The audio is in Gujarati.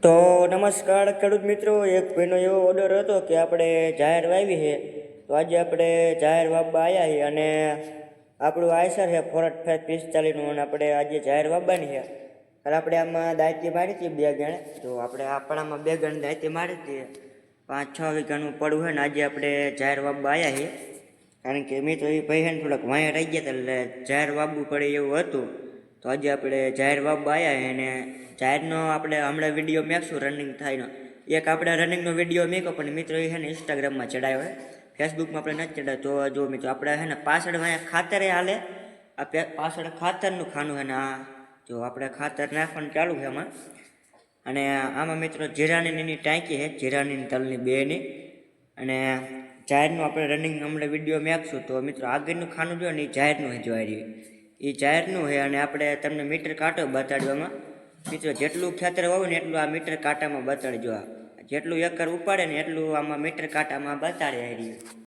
તો નમસ્કાર ખેડૂત મિત્રો, એક ભાઈનો એવો ઓર્ડર હતો કે આપણે જાહેર વાવી છે. તો આજે આપણે જાહેર વાવવા આવ્યા છીએ અને આપણું આયસર છે ફોરટ 45નું અને આપણે આજે જાહેર વાવવાની છે. અને આપણે આમાં દાયતી મારી હતી 2 ગણ. તો આપણે આપણામાં 2 ગણ દાયતી મારી હતી, 5-6 વીઘાનું પડવું છે ને આજે આપણે જાહેર વાવવા આવ્યા છીએ. કારણ કે મિત્રો એ ભાઈ છે ને થોડાક વાયા રહી ગયા હતા એટલે જાહેર વાવવું પડે એવું હતું. તો આજે આપણે જાહેર વાવવા આવ્યા અને જાહેરનો આપણે હમણાં વિડીયો મેકશું રનિંગ થાયનો. એક આપણે રનિંગનો વિડીયો મેકો પણ મિત્રો એ છે ને ઇન્સ્ટાગ્રામમાં ચડાવ્યો હોય, ફેસબુકમાં આપણે નથી ચડાવ્યો. તો જો મિત્રો આપણે છે ને પાછળ અહીંયા ખાતરે હાલે, આ પાછળ ખાતરનું ખાનું છે ને આ જો આપણે ખાતર નાખવાનું ચાલુ છે આમાં. અને આમાં મિત્રો જીરાની એની ટાંકી છે, જીરાની તલની બેની. અને જાહેરનું આપણે રનિંગ હમણાં વિડીયો મેકશું. તો મિત્રો આગળનું ખાનું જો ને એ જાહેરનું છે, જોઈ રહ્યું એ જાહેરનું છે. અને આપણે તમને મીટર કાંટો બતાડવામાં મિત્રો જેટલું ખેતર હોય ને એટલું આ મીટર કાંટામાં બતાડજો. જેટલું એકર ઉપાડે ને એટલું આમાં મીટર કાંટામાં બતાડે રહ્યું.